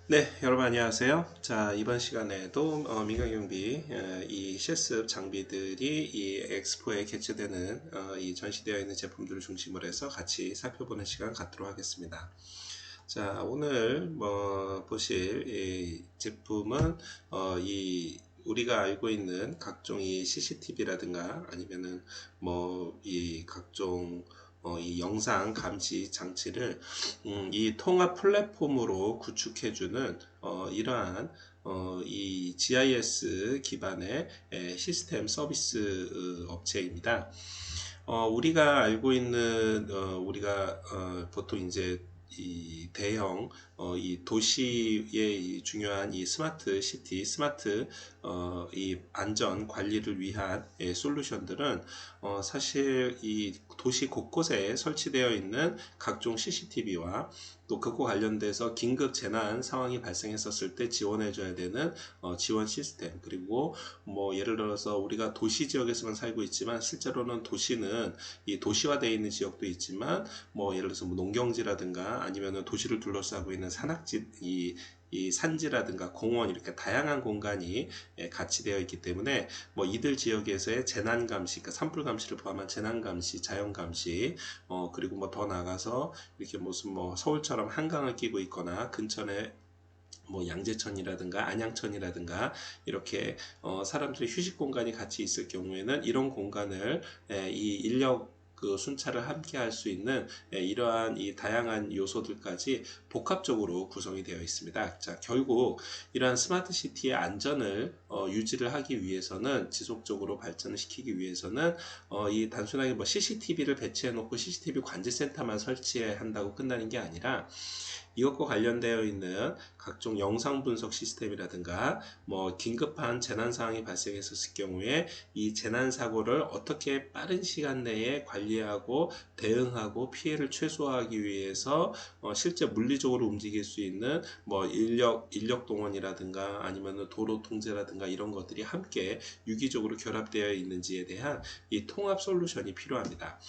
네, 여러분 안녕하세요. 자, 이번 시간에도 민간경비 이 실습 장비들이 이 엑스포에 개최되는 이 전시되어 있는 제품들을 중심으로 해서 같이 살펴보는 시간 갖도록 하겠습니다. 자, 오늘 보실 이 제품은 이 우리가 알고 있는 각종 이 CCTV라든가 아니면은 이 각종 이 영상 감시 장치를 이 통합 플랫폼으로 구축해주는 이러한 이 GIS 기반의 시스템 서비스 업체입니다. 우리가 알고 있는 우리가 보통 이제 이 대형 이 도시의 이 중요한 이 스마트 시티, 스마트 이 안전 관리를 위한 솔루션들은 사실 이 도시 곳곳에 설치되어 있는 각종 CCTV와 또 그거 관련돼서 긴급 재난 상황이 발생했었을 때 지원해줘야 되는 지원 시스템, 그리고 예를 들어서 우리가 도시 지역에서만 살고 있지만 실제로는 도시는 이 도시화되어 있는 지역도 있지만 예를 들어서 농경지라든가 아니면은 도시를 둘러싸고 있는 산악지, 이 산지라든가 공원, 이렇게 다양한 공간이 같이 되어 있기 때문에 이들 지역에서의 재난 감시, 그러니까 산불 감시를 포함한 재난 감시, 자연 감시, 그리고 더 나아가서 이렇게 무슨 서울처럼 한강을 끼고 있거나 근처에 양재천이라든가 안양천이라든가 이렇게 사람들의 휴식 공간이 같이 있을 경우에는 이런 공간을 이 인력 순찰을 함께 할 수 있는 이러한 이 다양한 요소들까지 복합적으로 구성이 되어 있습니다. 자, 결국 이러한 스마트 시티의 안전을 유지를 하기 위해서는, 지속적으로 발전을 시키기 위해서는 이 단순하게 CCTV를 배치해 놓고 CCTV 관제센터만 설치해야 한다고 끝나는 게 아니라 이것과 관련되어 있는 각종 영상 분석 시스템이라든가 긴급한 재난 상황이 발생했었을 경우에 이 재난 사고를 어떻게 빠른 시간 내에 관리하고 대응하고 피해를 최소화하기 위해서 실제 물리적으로 움직일 수 있는 인력 동원이라든가 아니면 도로 통제라든가 이런 것들이 함께 유기적으로 결합되어 있는지에 대한 이 통합 솔루션이 필요합니다.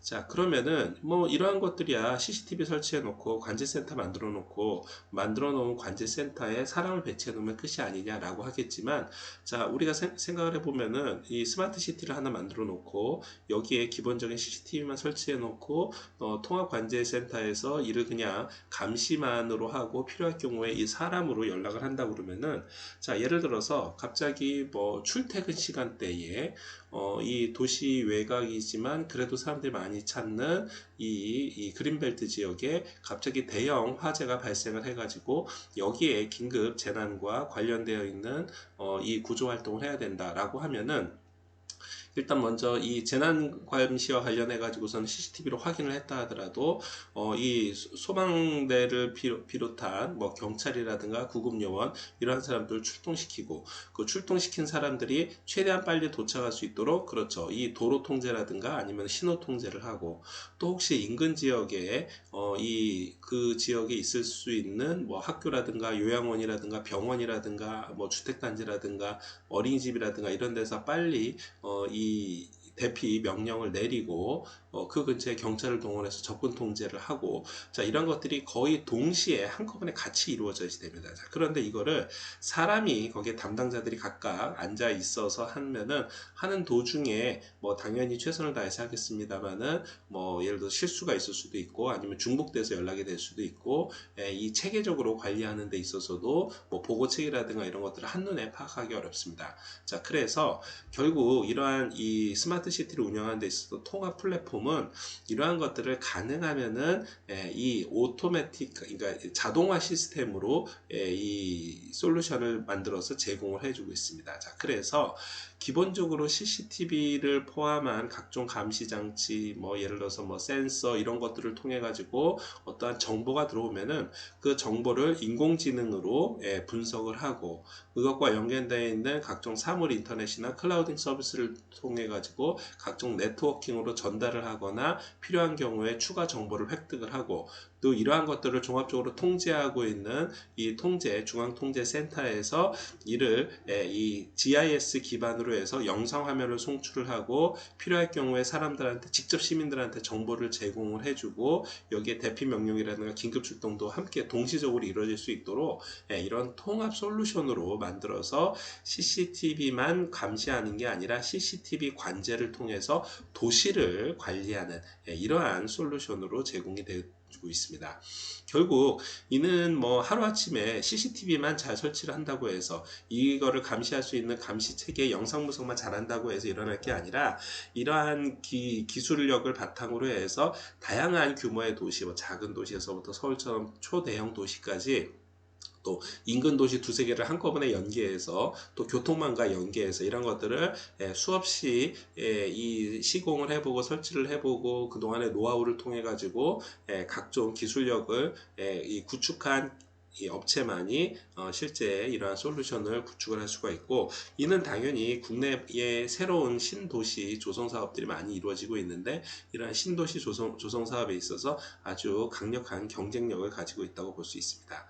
자, 그러면은 이러한 것들이야 CCTV 설치해 놓고 관제센터 만들어 놓은 관제센터에 사람을 배치해 놓으면 끝이 아니냐라고 하겠지만, 자, 우리가 생각을 해 보면은 이 스마트 시티를 하나 만들어 놓고 여기에 기본적인 CCTV만 설치해 놓고 통합 관제센터에서 이를 그냥 감시만으로 하고 필요할 경우에 이 사람으로 연락을 한다 그러면은, 자, 예를 들어서 갑자기 출퇴근 시간대에 이 도시 외곽이지만 그래도 사람들이 많이 찾는 이 그린벨트 지역에 갑자기 대형 화재가 발생을 해가지고 여기에 긴급 재난과 관련되어 있는 이 구조 활동을 해야 된다라고 하면은, 일단 먼저 이 재난감시와 관련해 가지고서는 CCTV로 확인을 했다 하더라도 이 소방대를 비롯한 경찰이라든가 구급요원, 이러한 사람들을 출동시키고, 그 출동시킨 사람들이 최대한 빨리 도착할 수 있도록, 그렇죠, 이 도로 통제라든가 아니면 신호 통제를 하고, 또 혹시 인근 지역에 이 그 지역에 있을 수 있는 학교라든가 요양원이라든가 병원이라든가 주택단지라든가 어린이집이라든가 이런 데서 빨리 이 대피 명령을 내리고 그 근처에 경찰을 동원해서 접근 통제를 하고, 자, 이런 것들이 거의 동시에 한꺼번에 같이 이루어져야 됩니다. 자, 그런데 이거를 사람이 거기에 담당자들이 각각 앉아 있어서 하면은, 하는 도중에 당연히 최선을 다해서 하겠습니다만은 예를 들어 실수가 있을 수도 있고 아니면 중복돼서 연락이 될 수도 있고, 이 체계적으로 관리하는 데 있어서도 보고책이라든가 이런 것들을 한눈에 파악하기 어렵습니다. 자, 그래서 결국 이러한 이 스마트 시티를 운영하는 데 있어서 통합 플랫폼은 이러한 것들을 가능하면은 이 오토매틱, 그러니까 자동화 시스템으로 이 솔루션을 만들어서 제공을 해주고 있습니다. 자, 그래서 기본적으로 CCTV를 포함한 각종 감시 장치, 예를 들어서 센서 이런 것들을 통해 가지고 어떠한 정보가 들어오면은 그 정보를 인공지능으로 분석을 하고, 그것과 연결되어 있는 각종 사물 인터넷이나 클라우딩 서비스를 통해 가지고 각종 네트워킹으로 전달을 하거나 필요한 경우에 추가 정보를 획득을 하고, 또 이러한 것들을 종합적으로 통제하고 있는 이 중앙통제센터에서 이를 이 GIS 기반으로 해서 영상 화면을 송출을 하고 필요할 경우에 사람들한테 직접 시민들한테 정보를 제공을 해주고 여기에 대피 명령이라든가 긴급 출동도 함께 동시적으로 이루어질 수 있도록 이런 통합 솔루션으로 만들어서 CCTV만 감시하는 게 아니라 CCTV 관제를 통해서 도시를 관리하는 이러한 솔루션으로 제공이 되고 있습니다. 결국 이는 뭐 하루아침에 CCTV만 잘 설치를 한다고 해서 이거를 감시할 수 있는 감시 체계 영상 분석만 잘한다고 해서 일어날 게 아니라 이러한 기술력을 바탕으로 해서 다양한 규모의 도시, 뭐 작은 도시에서부터 서울처럼 초대형 도시까지 또 인근 도시 두세 개를 한꺼번에 연계해서 또 교통망과 연계해서 이런 것들을 수없이 이 시공을 해보고 설치를 해보고 그동안의 노하우를 통해 가지고 각종 기술력을 이 구축한 이 업체만이 실제 이러한 솔루션을 구축을 할 수가 있고, 이는 당연히 국내의 새로운 신도시 조성 사업들이 많이 이루어지고 있는데 이러한 신도시 조성 사업에 있어서 아주 강력한 경쟁력을 가지고 있다고 볼 수 있습니다.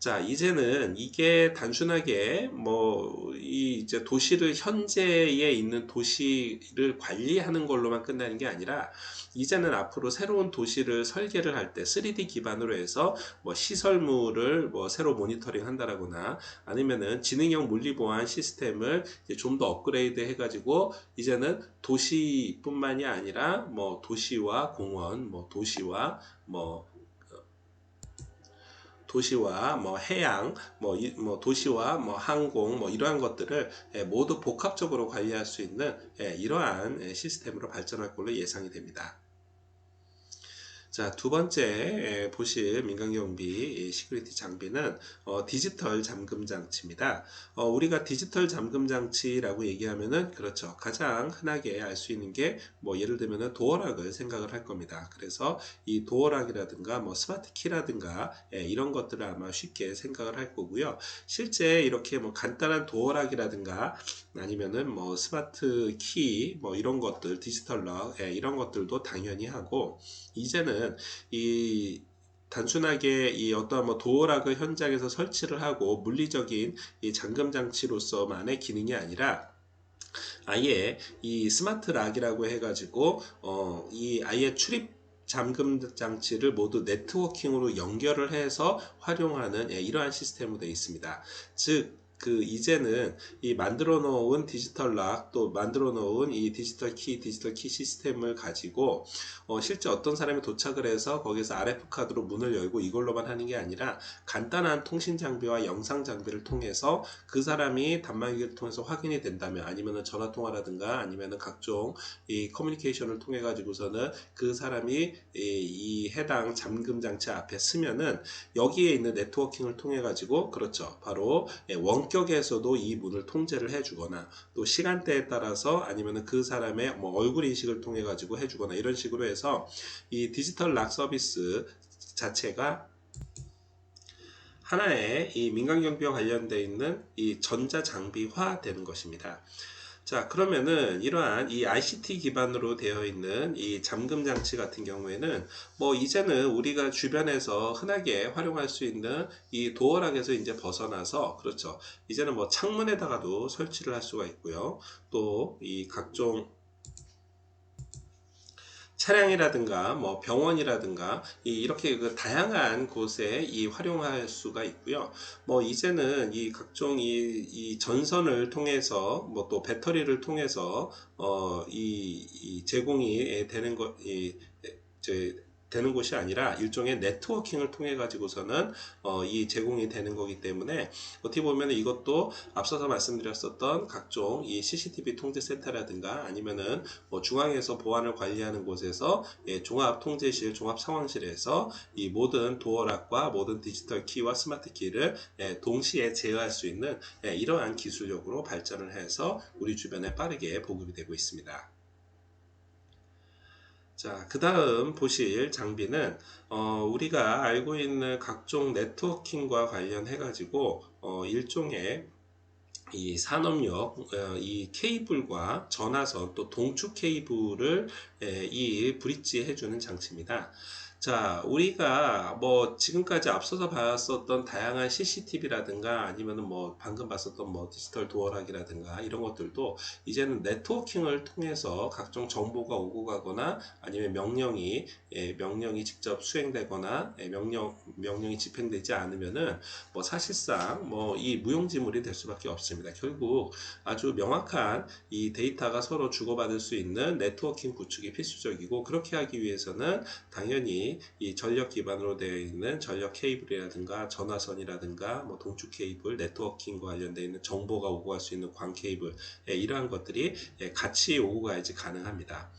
자, 이제는 이게 단순하게 이제 도시를 현재에 있는 도시를 관리하는 걸로만 끝나는 게 아니라 이제는 앞으로 새로운 도시를 설계를 할 때 3D 기반으로 해서 시설물을 새로 모니터링 한다라거나 아니면은 지능형 물리보안 시스템을 좀 더 업그레이드 해가지고 이제는 도시뿐만이 아니라 도시와 공원, 도시와 해양, 도시와 항공, 이러한 것들을 모두 복합적으로 관리할 수 있는 이러한 시스템으로 발전할 걸로 예상이 됩니다. 자, 두 번째 보실 민간경비 시큐리티 장비는 디지털 잠금 장치입니다. 우리가 디지털 잠금 장치라고 얘기하면은 그렇죠. 가장 흔하게 알 수 있는 게 예를 들면은 도어락을 생각을 할 겁니다. 그래서 이 도어락이라든가 스마트 키라든가 이런 것들을 아마 쉽게 생각을 할 거고요. 실제 이렇게 간단한 도어락이라든가 아니면은 스마트 키 이런 것들 디지털 락 이런 것들도 당연히 하고, 이제는 이 단순하게 이 어떤 도어락을 현장에서 설치를 하고 물리적인 이 잠금 장치로서만의 기능이 아니라 아예 이 스마트 락이라고 해가지고 이 아예 출입 잠금 장치를 모두 네트워킹으로 연결을 해서 활용하는 이러한 시스템으로 되어 있습니다. 즉 이제는 이 만들어 놓은 디지털 락, 또 만들어 놓은 이 디지털 키 시스템을 가지고 실제 어떤 사람이 도착을 해서 거기서 RF 카드로 문을 열고 이걸로만 하는 게 아니라 간단한 통신 장비와 영상 장비를 통해서 그 사람이 단말기를 통해서 확인이 된다면, 아니면은 전화 통화라든가 아니면은 각종 이 커뮤니케이션을 통해 가지고서는 그 사람이 이 해당 잠금 장치 앞에 쓰면은 여기에 있는 네트워킹을 통해 가지고 그렇죠, 바로 원격에서도 이 문을 통제를 해주거나 또 시간대에 따라서 아니면은 그 사람의 얼굴 인식을 통해 가지고 해주거나 이런 식으로 해서 이 디지털 락 서비스 자체가 하나의 이 민간경비와 관련되어 있는 이 전자장비화 되는 것입니다. 자, 그러면은 이러한 이 ICT 기반으로 되어 있는 이 잠금 장치 같은 경우에는 이제는 우리가 주변에서 흔하게 활용할 수 있는 이 도어락에서 이제 벗어나서 그렇죠, 이제는 창문에다가도 설치를 할 수가 있고요. 또 이 각종 차량이라든가 병원이라든가 이렇게 다양한 곳에 활용할 수가 있고요. 이제는 이 각종 이 전선을 통해서 또 배터리를 통해서 이 제공이 되는 되는 곳이 아니라 일종의 네트워킹을 통해 가지고서는 이 제공이 되는 거기 때문에 어떻게 보면 이것도 앞서서 말씀드렸었던 각종 이 CCTV 통제센터라든가 아니면은 중앙에서 보안을 관리하는 곳에서 종합 통제실, 종합 상황실에서 이 모든 도어락과 모든 디지털 키와 스마트 키를 동시에 제어할 수 있는 이러한 기술력으로 발전을 해서 우리 주변에 빠르게 보급이 되고 있습니다. 자, 그 다음 보실 장비는 우리가 알고 있는 각종 네트워킹과 관련해 가지고 일종의 이 산업용 이 케이블과 전화선 또 동축 케이블을 이 브릿지 해주는 장치입니다. 자, 우리가 뭐 지금까지 앞서서 봤었던 다양한 CCTV라든가 아니면은 뭐 방금 봤었던 뭐 디지털 도어락이라든가 이런 것들도 이제는 네트워킹을 통해서 각종 정보가 오고 가거나 아니면 명령이 직접 수행되거나 명령이 집행되지 않으면은 뭐 사실상 뭐 이 무용지물이 될 수밖에 없습니다. 결국 아주 명확한 이 데이터가 서로 주고받을 수 있는 네트워킹 구축이 필수적이고, 그렇게 하기 위해서는 당연히 이 전력 기반으로 되어 있는 전력 케이블이라든가 전화선이라든가 뭐 동축 케이블, 네트워킹과 관련되어 있는 정보가 오고 갈 수 있는 광 케이블, 이러한 것들이 같이 오고 가야지 가능합니다.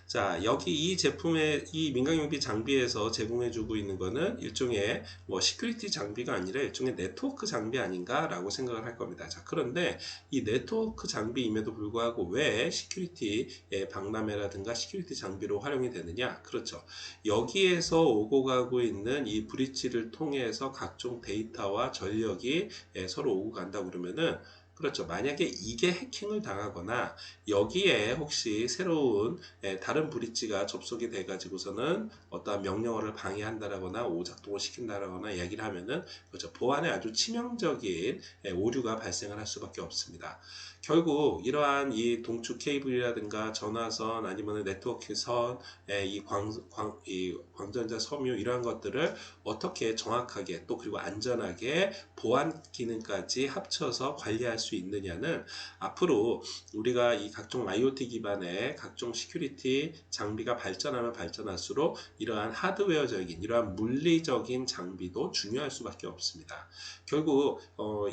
자, 여기 이 제품의 이 민간경비 장비에서 제공해주고 있는 거는 일종의 뭐 시큐리티 장비가 아니라 일종의 네트워크 장비 아닌가 라고 생각을 할 겁니다. 자, 그런데 이 네트워크 장비임에도 불구하고 왜 시큐리티 박람회라든가 시큐리티 장비로 활용이 되느냐? 그렇죠. 여기에서 오고 가고 있는 이 브릿지를 통해서 각종 데이터와 전력이 서로 오고 간다 그러면은, 그렇죠. 만약에 이게 해킹을 당하거나 여기에 혹시 새로운 다른 브릿지가 접속이 돼 가지고서는 어떠한 명령어를 방해한다라거나 오작동을 시킨다라거나 얘기를 하면은, 그렇죠, 보안에 아주 치명적인 오류가 발생을 할 수밖에 없습니다. 결국 이러한 이 동축 케이블이라든가 전화선 아니면 네트워크선, 이 광전자 섬유, 이러한 것들을 어떻게 정확하게 또 그리고 안전하게 보안 기능까지 합쳐서 관리할 수 있느냐는 앞으로 우리가 이 각종 IoT 기반의 각종 시큐리티 장비가 발전하면 발전할수록 이러한 하드웨어적인, 이러한 물리적인 장비도 중요할 수밖에 없습니다. 결국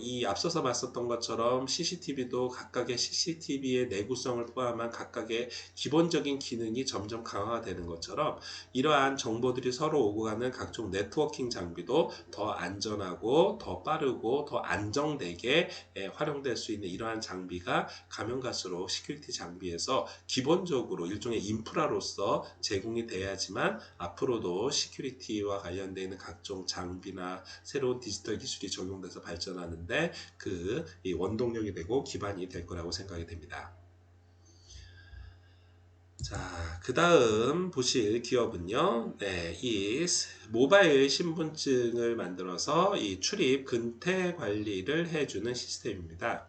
이 앞서서 봤었던 것처럼 CCTV도 각각의 CCTV의 내구성을 포함한 각각의 기본적인 기능이 점점 강화가 되는 것처럼, 이러한 정보들이 서로 오고 가는 각종 네트워킹 장비도 더 안전하고 더 빠르고 더 안정되게 활용될 수 있는 이러한 장비가 가면 갈수록 시큐리티 장비에서 기본적으로 일종의 인프라로서 제공이 돼야지만 앞으로도 시큐리티와 관련되어 있는 각종 장비나 새로운 디지털 기술이 적용돼서 발전하는데 이 원동력이 되고 기반이 될 거라고 생각이 됩니다. 자, 그 다음 보실 기업은요, 이 모바일 신분증을 만들어서 이 출입 근태 관리를 해주는 시스템입니다.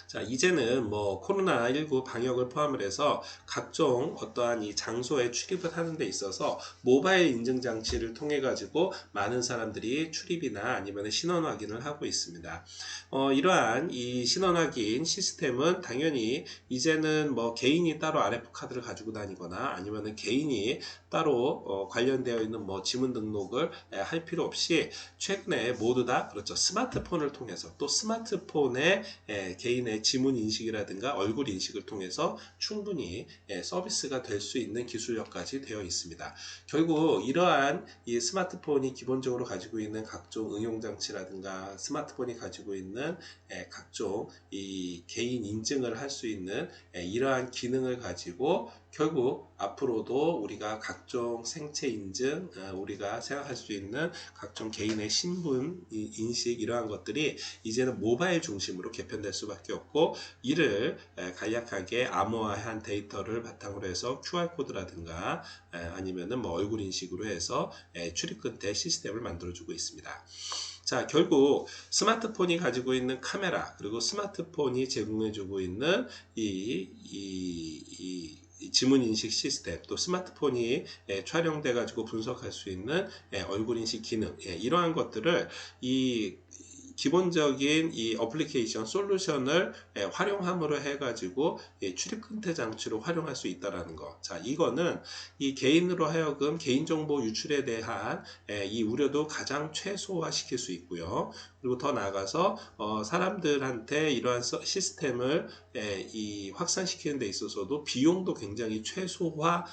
자, 이제는 뭐 코로나19 방역을 포함을 해서 각종 어떠한 이 장소에 출입을 하는 데 있어서 모바일 인증 장치를 통해 가지고 많은 사람들이 출입이나 아니면 신원 확인을 하고 있습니다. 이러한 이 신원 확인 시스템은 당연히 이제는 뭐 개인이 따로 RF 카드를 가지고 다니거나 아니면 개인이 따로 관련되어 있는 뭐 지문 등록을 할 필요 없이 최근에 모두 다, 그렇죠, 스마트폰을 통해서, 또 스마트폰에 개인의 지문 인식이라든가 얼굴 인식을 통해서 충분히 서비스가 될 수 있는 기술력까지 되어 있습니다. 결국 이러한 이 스마트폰이 기본적으로 가지고 있는 각종 응용장치라든가 스마트폰이 가지고 있는 각종 이 개인 인증을 할 수 있는 이러한 기능을 가지고 결국 앞으로도 우리가 각종 생체 인증, 우리가 생각할 수 있는 각종 개인의 신분 인식, 이러한 것들이 이제는 모바일 중심으로 개편될 수밖에 없고, 이를 간략하게 암호화한 데이터를 바탕으로 해서 QR코드라든가 아니면은 뭐 얼굴 인식으로 해서 출입 근태 시스템을 만들어주고 있습니다. 자, 결국 스마트폰이 가지고 있는 카메라, 그리고 스마트폰이 제공해주고 있는 이 지문 인식 시스템, 또 스마트폰이 촬영돼 가지고 분석할 수 있는 얼굴 인식 기능, 이러한 것들을 이 기본적인 이 어플리케이션 솔루션을 활용함으로 해가지고 출입 근태 장치로 활용할 수 있다라는 거. 자, 이거는 이 개인으로 하여금 개인정보 유출에 대한 이 우려도 가장 최소화 시킬 수 있고요. 그리고 더 나아가서 사람들한테 이러한 시스템을 이 확산시키는 데 있어서도 비용도 굉장히 최소화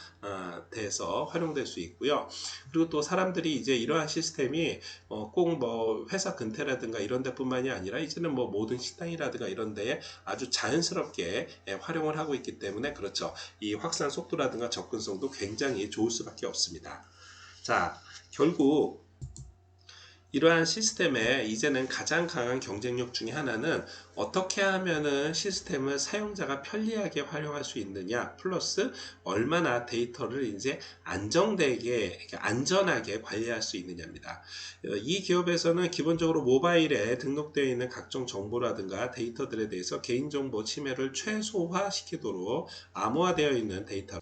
돼서 활용될 수 있고요. 그리고 또 사람들이 이제 이러한 시스템이 꼭 뭐 회사 근태라든가 이런 데뿐만이 아니라 이제는 뭐 모든 식당이라든가 이런 데에 아주 자연스럽게 활용을 하고 있기 때문에, 그렇죠, 이 확산 속도라든가 접근성도 굉장히 좋을 수밖에 없습니다. 자, 결국 이러한 시스템에 이제는 가장 강한 경쟁력 중에 하나는 어떻게 하면은 시스템을 사용자가 편리하게 활용할 수 있느냐, 플러스 얼마나 데이터를 이제 안정되게, 안전하게 관리할 수 있느냐입니다. 이 기업에서는 기본적으로 모바일에 등록되어 있는 각종 정보라든가 데이터들에 대해서 개인정보 침해를 최소화시키도록 암호화되어 있는 데이터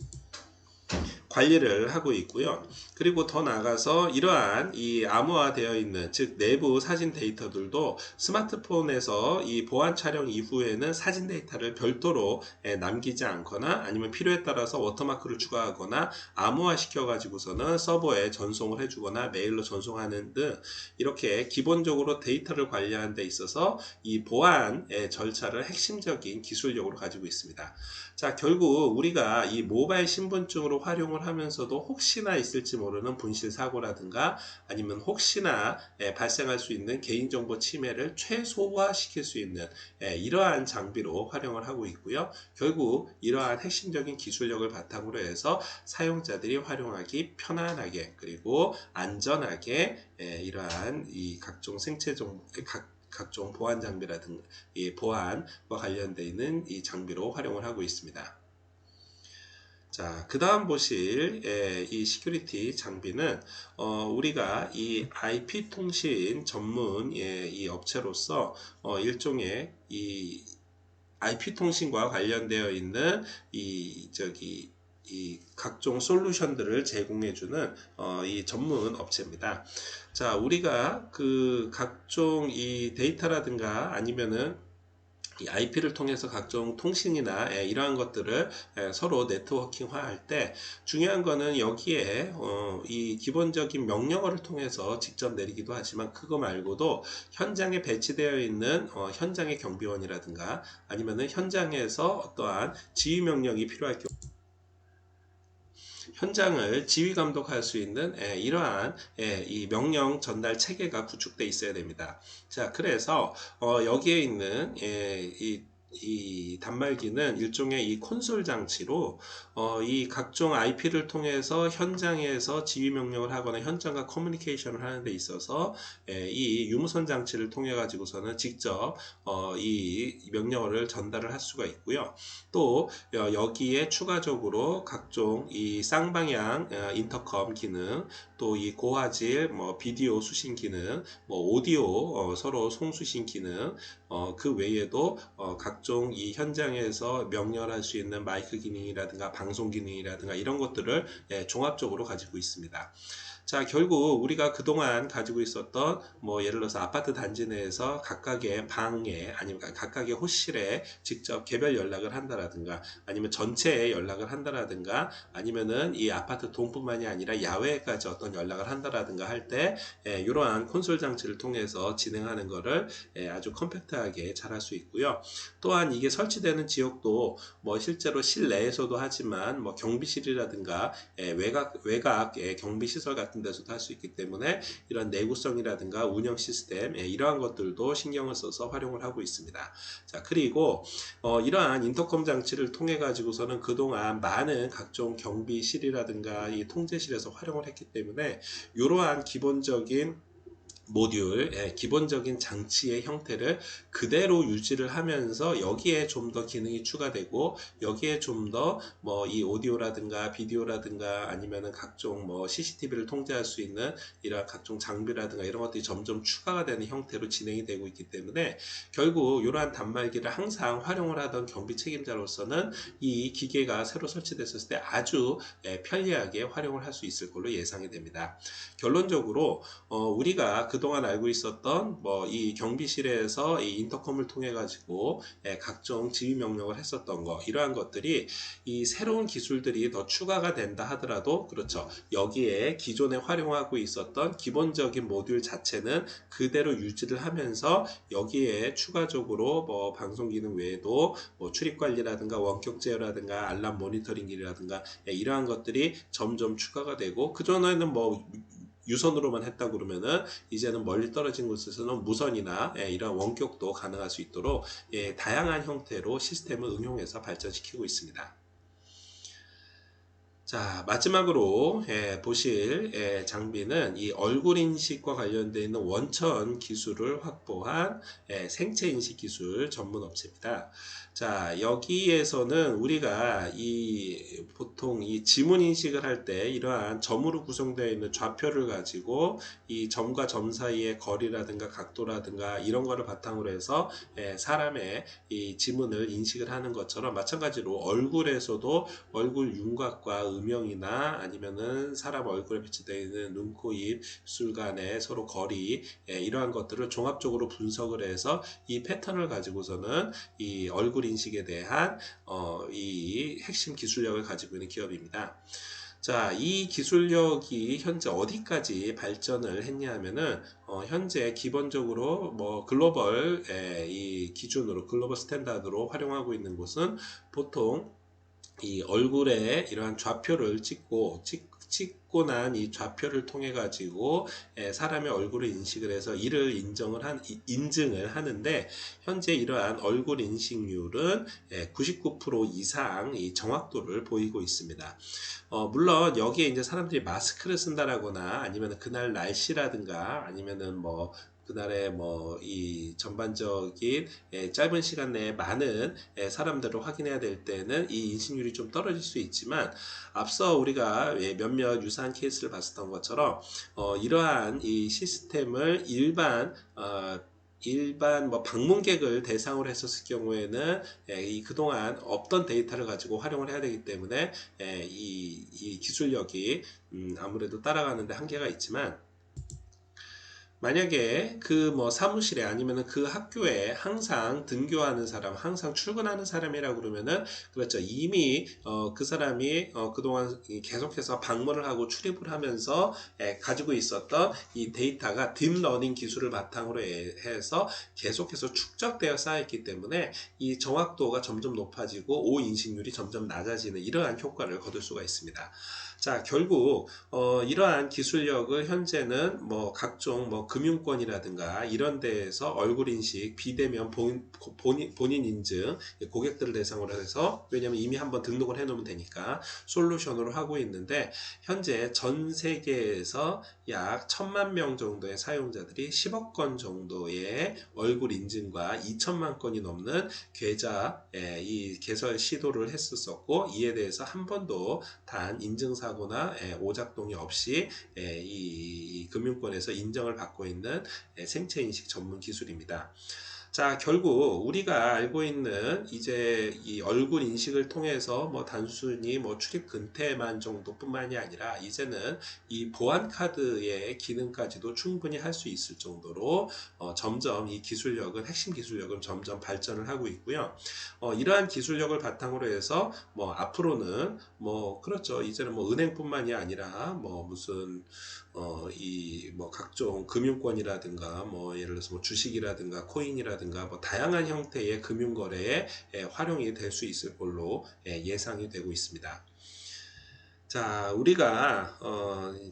관리를 하고 있고요. 그리고 더 나아가서 이러한 이 암호화되어 있는, 즉 내부 사진 데이터들도 스마트폰에서 이 보안 촬영 이후에는 사진 데이터를 별도로 남기지 않거나 아니면 필요에 따라서 워터마크를 추가하거나 암호화 시켜 가지고서는 서버에 전송을 해주거나 메일로 전송하는 등 이렇게 기본적으로 데이터를 관리하는 데 있어서 이 보안의 절차를 핵심적인 기술력으로 가지고 있습니다. 자, 결국 우리가 이 모바일 신분증으로 활용을 하면서도 혹시나 있을지 모르는 분실 사고라든가 아니면 혹시나 발생할 수 있는 개인정보 침해를 최소화시킬 수 있는 이러한 장비로 활용을 하고 있고요. 결국 이러한 핵심적인 기술력을 바탕으로 해서 사용자들이 활용하기 편안하게 그리고 안전하게 이러한 이 각종 생체 정보, 각종 보안 장비라든가 이 보안과 관련되어 있는 이 장비로 활용을 하고 있습니다. 자, 그 다음 보실 이 시큐리티 장비는 우리가 이 IP 통신 전문 이 업체로서 일종의 이 IP 통신과 관련되어 있는 이 각종 솔루션들을 제공해주는 이 전문 업체입니다. 자, 우리가 그 각종 이 데이터라든가 아니면은 이 IP를 통해서 각종 통신이나 이러한 것들을 서로 네트워킹화 할 때 중요한 거는 여기에 이 기본적인 명령어를 통해서 직접 내리기도 하지만 그거 말고도 현장에 배치되어 있는 현장의 경비원이라든가 아니면은 현장에서 어떠한 지휘 명령이 필요할 경우 현장을 지휘 감독할 수 있는 이러한 이 명령 전달 체계가 구축되어 있어야 됩니다. 자, 그래서 여기에 있는 이 단말기는 일종의 이 콘솔 장치로 이 각종 IP를 통해서 현장에서 지휘 명령을 하거나 현장과 커뮤니케이션을 하는 데 있어서 이 유무선 장치를 통해 가지고서는 직접 이 명령어를 전달을 할 수가 있고요. 또 여기에 추가적으로 각종 이 쌍방향 인터컴 기능, 또 이 고화질 뭐 비디오 수신 기능, 뭐 오디오 서로 송수신 기능, 그 외에도 각종 이 현장에서 명령할 수 있는 마이크 기능이라든가 방송 기능이라든가 이런 것들을 종합적으로 가지고 있습니다. 자, 결국 우리가 그동안 가지고 있었던 뭐 예를 들어서 아파트 단지 내에서 각각의 방에 아니면 각각의 호실에 직접 개별 연락을 한다라든가 아니면 전체에 연락을 한다라든가 아니면은 이 아파트 동뿐만이 아니라 야외까지 어떤 연락을 한다라든가 할 때 이러한 콘솔 장치를 통해서 진행하는 거를 아주 컴팩트하게 잘 할 수 있고요. 또한 이게 설치되는 지역도 뭐 실제로 실내에서도 하지만 뭐 경비실이라든가 외곽 경비 시설 같은 데서도 할 수 있기 때문에 이런 내구성이라든가 운영 시스템 이러한 것들도 신경을 써서 활용을 하고 있습니다. 자, 그리고 이러한 인터컴 장치를 통해 가지고서는 그동안 많은 각종 경비실이라든가 이 통제실에서 활용을 했기 때문에 이러한 기본적인 모듈, 기본적인 장치의 형태를 그대로 유지를 하면서 여기에 좀 더 기능이 추가되고 여기에 좀 더 뭐 이 오디오라든가 비디오라든가 아니면은 각종 뭐 CCTV를 통제할 수 있는 이런 각종 장비라든가 이런 것들이 점점 추가가 되는 형태로 진행이 되고 있기 때문에 결국 이러한 단말기를 항상 활용을 하던 경비 책임자로서는 이 기계가 새로 설치됐을 때 아주 편리하게 활용을 할 수 있을 걸로 예상이 됩니다. 결론적으로 우리가 그동안 알고 있었던 뭐 이 경비실에서 이 인터컴을 통해 가지고 각종 지휘 명령을 했었던 거 이러한 것들이 이 새로운 기술들이 더 추가가 된다 하더라도 그렇죠. 여기에 기존에 활용하고 있었던 기본적인 모듈 자체는 그대로 유지를 하면서 여기에 추가적으로 뭐 방송 기능 외에도 뭐 출입 관리라든가 원격 제어라든가 알람 모니터링이라든가 이러한 것들이 점점 추가가 되고 그전에는 뭐 유선으로만 했다 그러면은 이제는 멀리 떨어진 곳에서는 무선이나 이런 원격도 가능할 수 있도록 다양한 형태로 시스템을 응용해서 발전시키고 있습니다. 자, 마지막으로 보실 장비는 이 얼굴 인식과 관련되어 있는 원천 기술을 확보한 생체 인식 기술 전문 업체입니다. 자, 여기에서는 우리가 보통 이 지문 인식을 할 때 이러한 점으로 구성되어 있는 좌표를 가지고 이 점과 점 사이의 거리라든가 각도라든가 이런 거를 바탕으로 해서 사람의 이 지문을 인식을 하는 것처럼, 마찬가지로 얼굴에서도 얼굴 윤곽과 음영이나 아니면은 사람 얼굴에 배치되어 있는 눈, 코, 입, 입술 간의 서로 거리, 이러한 것들을 종합적으로 분석을 해서 이 패턴을 가지고서는 이 얼굴 인식에 대한 이 핵심 기술력을 가지고 있는 기업입니다. 자, 이 기술력이 현재 어디까지 발전을 했냐 하면은 현재 기본적으로 뭐 글로벌 이 기준으로, 글로벌 스탠다드로 활용하고 있는 곳은 보통 이 얼굴에 이러한 좌표를 찍고 난 이 좌표를 통해 가지고 사람의 얼굴을 인식을 해서 이를 인증을 하는데, 현재 이러한 얼굴 인식률은 99% 이상 이 정확도를 보이고 있습니다. 물론 여기에 이제 사람들이 마스크를 쓴다라거나 아니면 그날 날씨라든가 아니면은 뭐 그날의 뭐 이 전반적인 짧은 시간 내에 많은 사람들을 확인해야 될 때는 이 인식률이 좀 떨어질 수 있지만, 앞서 우리가 몇몇 유사한 케이스를 봤었던 것처럼 이러한 이 시스템을 일반 뭐 방문객을 대상으로 했었을 경우에는 이 그동안 없던 데이터를 가지고 활용을 해야 되기 때문에 이 기술력이 아무래도 따라가는데 한계가 있지만, 만약에 그 뭐 사무실에 아니면은 그 학교에 항상 등교하는 사람, 항상 출근하는 사람이라고 그러면은, 그렇죠. 이미 그 사람이 그동안 계속해서 방문을 하고 출입을 하면서 가지고 있었던 이 데이터가 딥러닝 기술을 바탕으로 해서 계속해서 축적되어 쌓였기 때문에 이 정확도가 점점 높아지고 오 인식률이 점점 낮아지는 이러한 효과를 거둘 수가 있습니다. 자, 결국 이러한 기술력을 현재는 뭐 각종 뭐 금융권이라든가 이런 데에서 얼굴 인식, 비대면 본인 인증, 고객들을 대상으로 해서, 왜냐면 이미 한번 등록을 해 놓으면 되니까 솔루션으로 하고 있는데, 현재 전 세계에서 약 1000만 명 정도의 사용자들이 10억 건 정도의 얼굴 인증과 2천만 건이 넘는 계좌 이 개설 시도를 했었고, 이에 대해서 한 번도 단 인증사고나 오작동이 없이 이 금융권에서 인정을 받고 있는 생체인식 전문 기술입니다. 자, 결국 우리가 알고 있는 이제 이 얼굴 인식을 통해서 뭐 단순히 뭐 출입 근태만 정도뿐만이 아니라, 이제는 이 보안 카드의 기능까지도 충분히 할 수 있을 정도로 점점 이 기술력은, 핵심 기술력은 점점 발전을 하고 있고요. 이러한 기술력을 바탕으로 해서 뭐 앞으로는 뭐 그렇죠. 이제는 뭐 은행뿐만이 아니라 뭐 무슨 이 뭐 각종 금융권이라든가 뭐 예를 들어서 뭐 주식이라든가 코인이라든가 뭐 다양한 형태의 금융거래에 활용이 될 수 있을 걸로 예상이 되고 있습니다. 자, 우리가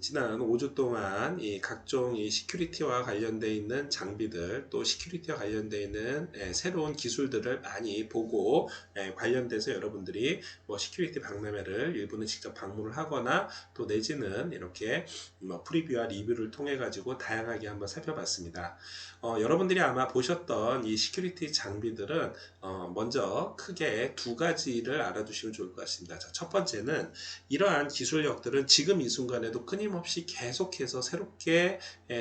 지난 5주 동안 이 각종 이 시큐리티와 관련되어 있는 장비들, 또 시큐리티와 관련되어 있는 새로운 기술들을 많이 보고, 관련돼서 여러분들이 뭐 시큐리티 박람회를 일부는 직접 방문을 하거나, 또 내지는 이렇게 뭐 프리뷰와 리뷰를 통해 가지고 다양하게 한번 살펴봤습니다. 여러분들이 아마 보셨던 이 시큐리티 장비들은 먼저 크게 두 가지를 알아두시면 좋을 것 같습니다. 자, 첫 번째는, 이러한 기술력들은 지금 이 순간에도 끊임없이 계속해서 새롭게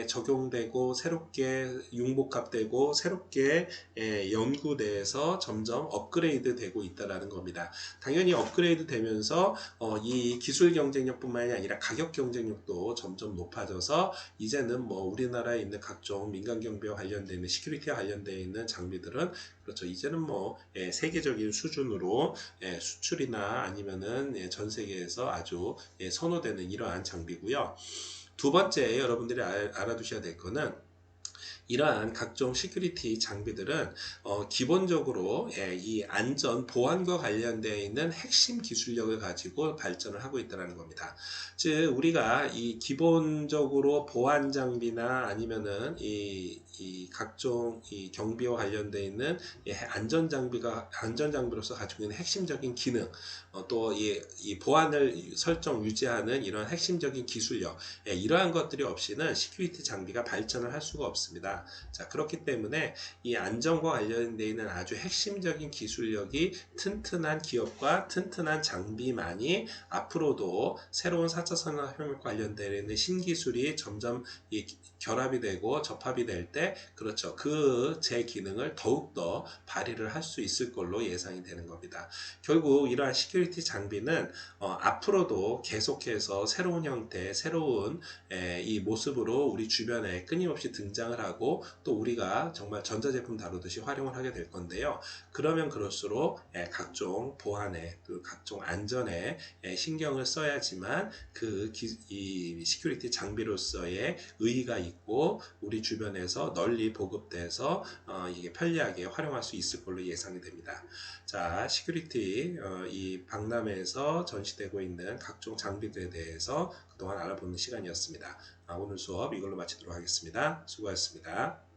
적용되고, 새롭게 융복합되고, 새롭게 연구돼서 점점 업그레이드 되고 있다는 겁니다. 당연히 업그레이드 되면서 이 기술 경쟁력뿐만이 아니라 가격 경쟁력도 점점 높아져서, 이제는 뭐 우리나라에 있는 각종 민간 경비와 관련되어 있는 시큐리티와 관련되어 있는 장비들은, 그렇죠. 이제는 뭐 세계적인 수준으로 수출이나 아니면은 전 세계에서 아주 선호되는 이러한 장비고요. 두 번째 여러분들이 알아두셔야 될 거는, 이러한 각종 시큐리티 장비들은 기본적으로 이 안전 보안과 관련되어 있는 핵심 기술력을 가지고 발전을 하고 있다는 겁니다. 즉 우리가 이 기본적으로 보안 장비나 아니면은 이 각종 이 경비와 관련되어 있는 안전 장비로서 가지고 있는 핵심적인 기능, 또 이 보안을 설정 유지하는 이런 핵심적인 기술력, 이러한 것들이 없이는 시큐리티 장비가 발전을 할 수가 없습니다. 자, 그렇기 때문에 이 안전과 관련되어 있는 아주 핵심적인 기술력이 튼튼한 기업과 튼튼한 장비만이 앞으로도 새로운 4차 산업혁명 관련되는 신기술이 점점 결합이 되고 접합이 될 때, 그렇죠, 그 제 기능을 더욱더 발휘를 할 수 있을 걸로 예상이 되는 겁니다. 결국 이러한 시큐리티 장비는 앞으로도 계속해서 새로운 형태, 새로운 이 모습으로 우리 주변에 끊임없이 등장을 하고, 또 우리가 정말 전자제품 다루듯이 활용을 하게 될 건데요. 그러면 그럴수록 각종 보안에, 또 각종 안전에 신경을 써야지만 이 시큐리티 장비로서의 의의가 있고 우리 주변에서 널리 보급돼서 이게 편리하게 활용할 수 있을 걸로 예상이 됩니다. 자, 시큐리티 이 박람회에서 전시되고 있는 각종 장비들에 대해서 그동안 알아보는 시간이었습니다. 오늘 수업 이걸로 마치도록 하겠습니다. 수고하셨습니다.